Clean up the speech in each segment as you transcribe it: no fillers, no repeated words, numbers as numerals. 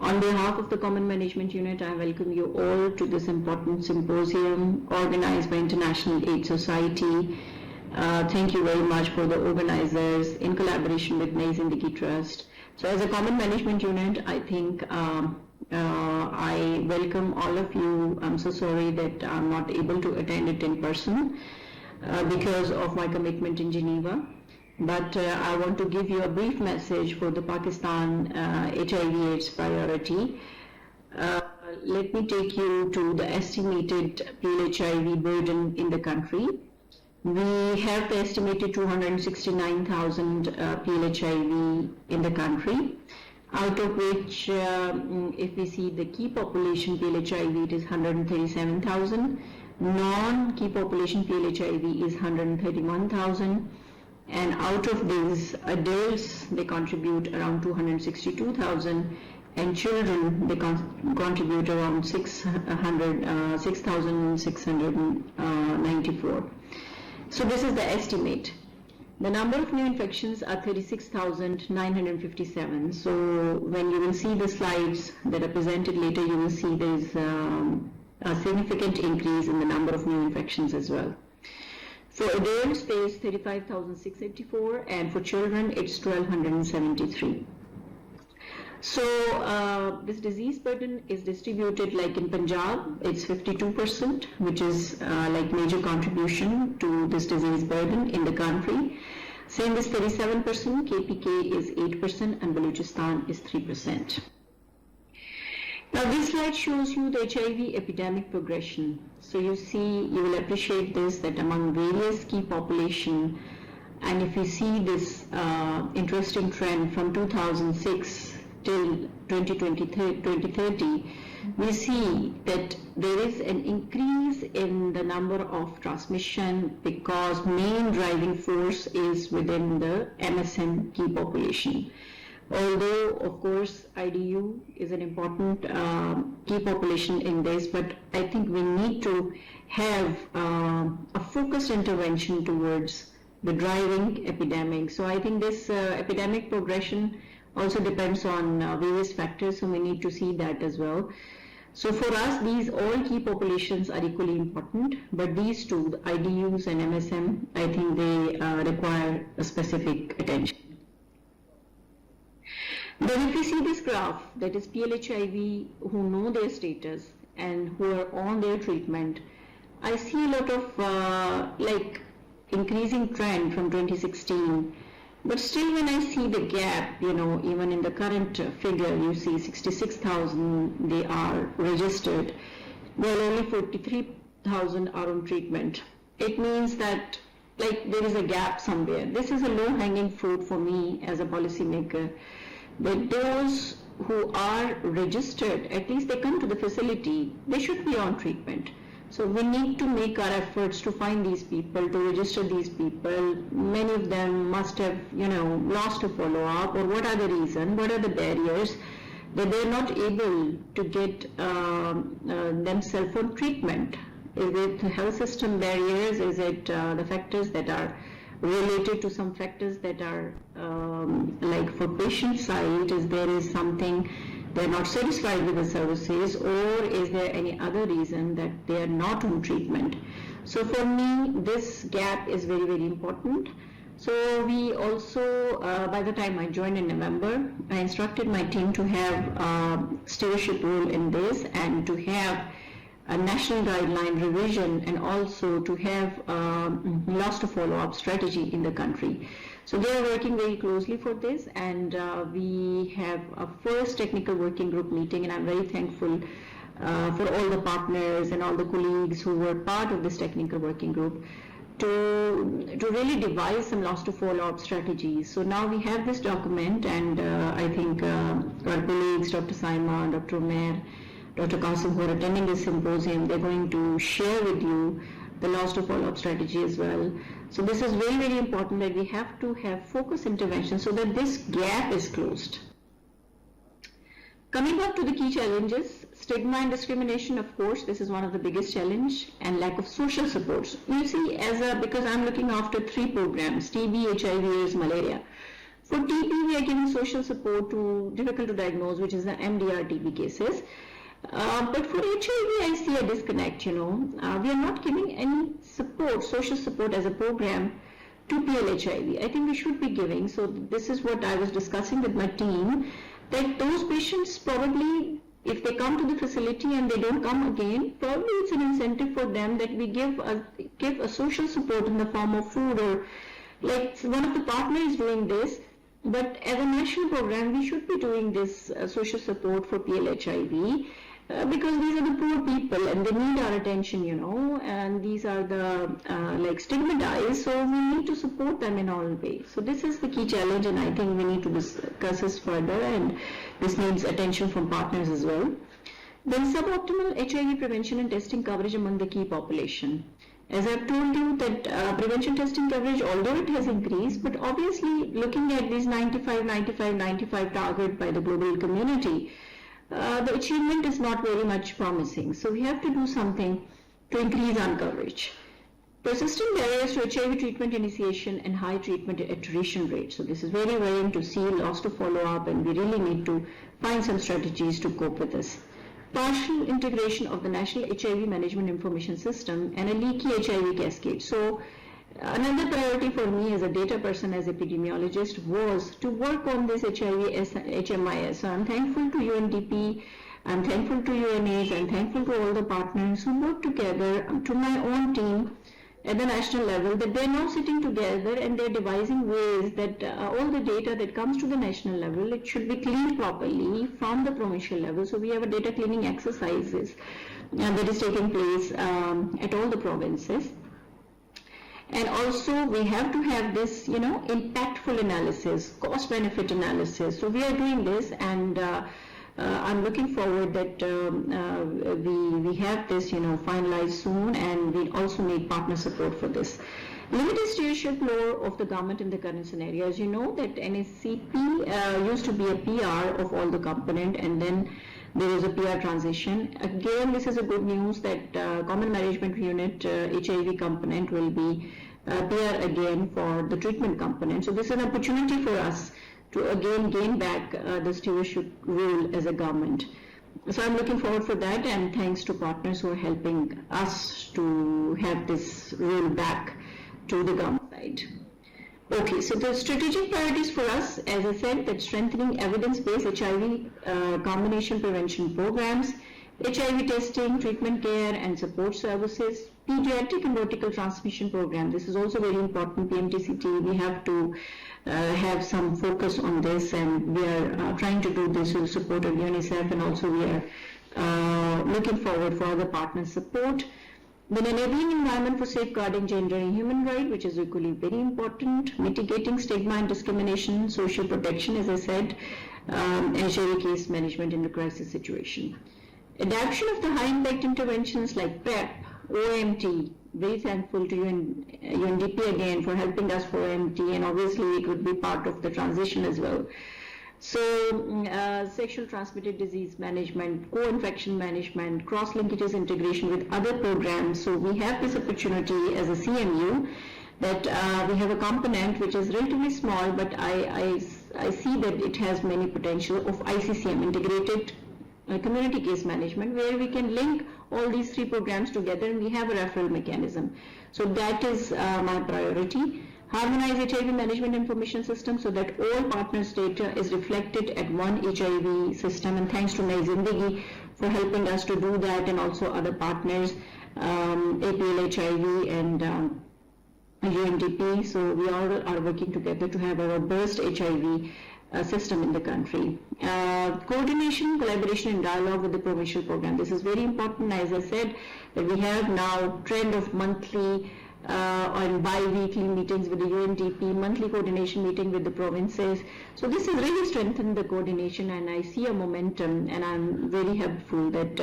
On behalf of the Common Management Unit, I welcome you all to this important symposium organized by International AIDS Society. Thank you very much for the organizers in collaboration with Nai Zindagi Trust. So as a Common Management Unit, I think I welcome all of you. I'm so sorry that I'm not able to attend it in person because of my commitment in Geneva. But I want to give you a brief message for the Pakistan HIV/AIDS priority. Let me take you to the estimated PLHIV burden in the country. We have the estimated 269,000 PLHIV in the country, out of which, if we see the key population PLHIV, it is 137,000. Non-key population PLHIV is 131,000. And out of these, adults, they contribute around 262,000, and children, they contribute around 6,694. So this is the estimate. The number of new infections are 36,957. So when you will see the slides that are presented later, you will see there is a significant increase in the number of new infections as well. For adults, there is 35,684, and for children, it's 1,273. So this disease burden is distributed like in Punjab, it's 52%, which is like major contribution to this disease burden in the country. Same is 37%, KPK is 8%, and Balochistan is 3%. Now this slide shows you the HIV epidemic progression. So you see, you will appreciate this, that among various key population, and if you see this interesting trend from 2006 till 2030, we see that there is an increase in the number of transmission because main driving force is within the MSM key population. Although, of course, IDU is an important key population in this, but I think we need to have a focused intervention towards the driving epidemic. So I think this epidemic progression also depends on various factors, so we need to see that as well. So for us, these all key populations are equally important, but these two, the IDUs and MSM, I think they require a specific attention. Then if you see this graph, that is PLHIV who know their status and who are on their treatment, I see a lot of like increasing trend from 2016. But still when I see the gap, you know, even in the current figure, you see 66,000, they are registered, while only 43,000 are on treatment. It means that like there is a gap somewhere. This is a low-hanging fruit for me as a policymaker. That those who are registered, at least they come to the facility, they should be on treatment. So we need to make our efforts to find these people, to register these people. Many of them must have, you know, lost a follow-up, or what are the reasons, what are the barriers that they're not able to get themselves on treatment. Is it health system barriers? Is it the factors that are related to some factors that are like for patient side, is there is something they're not satisfied with the services, or is there any other reason that they are not on treatment? So for me, this gap is very, very important. So we also, by the time I joined in November, I instructed my team to have stewardship role in this and to have a national guideline revision, and also to have loss to follow-up strategy in the country. So they are working very closely for this, and we have a first technical working group meeting, and I'm very thankful for all the partners and all the colleagues who were part of this technical working group to really devise some loss to follow-up strategies. So now we have this document, and I think our colleagues, Dr. Saima, Dr. Umair, Dr. Qasim, who are attending this symposium, they're going to share with you the loss to follow-up strategy as well. So this is very, very important that we have to have focused intervention so that this gap is closed. Coming back to the key challenges, stigma and discrimination, of course, this is one of the biggest challenge, and lack of social supports. You see, because I'm looking after 3 programs, TB, HIV, AIDS, malaria. For TB, we are giving social support to difficult to diagnose, which is the MDR TB cases. But for HIV, I see a disconnect, We are not giving any support, social support as a program to PLHIV. I think we should be giving. So this is what I was discussing with my team, that those patients probably, if they come to the facility and they don't come again, probably it's an incentive for them that we give a social support in the form of food, or like one of the partners is doing this. But as a national program, we should be doing this social support for PLHIV. Because these are the poor people and they need our attention, and these are the stigmatized, so we need to support them in all ways. So this is the key challenge, and I think we need to discuss this further, and this needs attention from partners as well. Then suboptimal HIV prevention and testing coverage among the key population. As I've told you that prevention testing coverage, although it has increased, but obviously looking at these 95 target by the global community, the achievement is not very much promising. So we have to do something to increase our coverage. Persistent barriers to HIV treatment initiation and high treatment attrition rate. So this is very worrying to see, loss to follow-up, and we really need to find some strategies to cope with this. Partial integration of the National HIV Management Information System and a leaky HIV cascade. So another priority for me as a data person, as epidemiologist, was to work on this HIV HMIS. So I'm thankful to UNDP, I'm thankful to UNAIDS, I'm thankful to all the partners who work together, to my own team at the national level, that they're now sitting together and they're devising ways that all the data that comes to the national level, it should be cleaned properly from the provincial level. So we have a data cleaning exercises that is taking place at all the provinces. And also we have to have this, impactful analysis, cost benefit analysis. So we are doing this, and I'm looking forward that we have this, finalized soon, and we also need partner support for this. Limited stewardship role of the government in the current scenario. As you know, that NACP used to be a PR of all the component, and then there is a PR transition. Again, this is a good news that Common Management Unit HIV component will be PR again for the treatment component. So this is an opportunity for us to again gain back the stewardship role as a government. So I'm looking forward for that, and thanks to partners who are helping us to have this role back to the government side. Okay, so the strategic priorities for us, as I said, that strengthening evidence-based HIV combination prevention programs, HIV testing, treatment care and support services, pediatric and vertical transmission program. This is also very important, PMTCT. We have to have some focus on this, and we are trying to do this with support of UNICEF, and also we are looking forward for other partner support. Then enabling environment for safeguarding gender and human rights, which is equally very important. Mitigating stigma and discrimination, social protection, as I said, HIV case management in the crisis situation. Adoption of the high impact interventions like PrEP, OMT, very thankful to UNDP again for helping us for OMT, and obviously it would be part of the transition as well. So sexual transmitted disease management, co-infection management, cross-linkages integration with other programs. So we have this opportunity as a CMU that we have a component which is relatively small, but I see that it has many potential of ICCM, integrated community case management, where we can link all these three programs together, and we have a referral mechanism. So that is my priority. Harmonize HIV management information system so that all partners' data is reflected at one HIV system, and thanks to Nai Zindagi for helping us to do that, and also other partners, APL HIV and UNDP. So we all are working together to have a robust HIV system in the country. Coordination, collaboration and dialogue with the provincial program. This is very important. As I said, that we have now trend of monthly or bi-weekly meetings with the UNDP, monthly coordination meeting with the provinces. So this has really strengthened the coordination, and I see a momentum, and I'm very hopeful that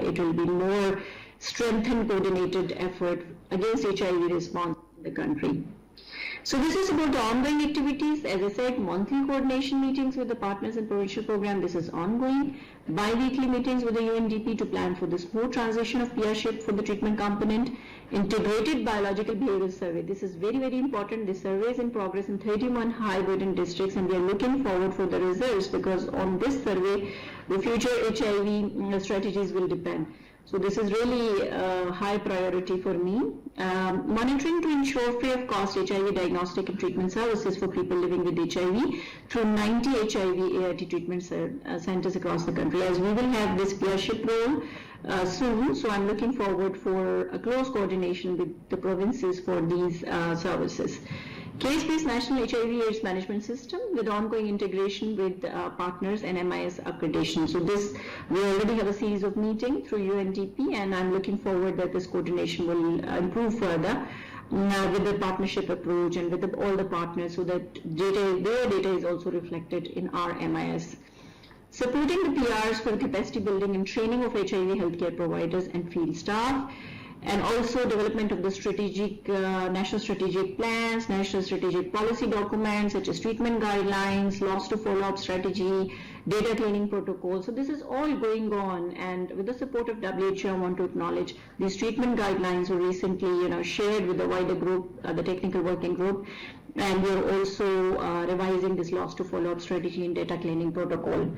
it will be more strengthened coordinated effort against HIV response in the country. So this is about the ongoing activities. As I said, monthly coordination meetings with the partners in provincial program, this is ongoing. Bi-weekly meetings with the UNDP to plan for the smooth transition of PRship for the treatment component. integrated biological behavioral survey. This is very, very important. This survey is in progress in 31 high burden districts, and we are looking forward for the results, because on this survey the future HIV strategies will depend. So this is really a high priority for me. Monitoring to ensure free of cost HIV diagnostic and treatment services for people living with HIV through 90 HIV ART treatment centers across the country, as we will have this peership role soon. So I'm looking forward for a close coordination with the provinces for these services. Case-based National HIV/AIDS Management System with ongoing integration with partners and MIS accreditation. So this, we already have a series of meetings through UNDP, and I'm looking forward that this coordination will improve further with the partnership approach and with all the partners, so that their data is also reflected in our MIS. Supporting the PRs for capacity building and training of HIV healthcare providers and field staff, and also development of the strategic national strategic plans, national strategic policy documents such as treatment guidelines, loss to follow-up strategy, data cleaning protocol. So this is all going on, and with the support of WHO, I want to acknowledge these treatment guidelines were recently shared with the wider group, the technical working group, and we are also revising this loss to follow-up strategy and data cleaning protocol.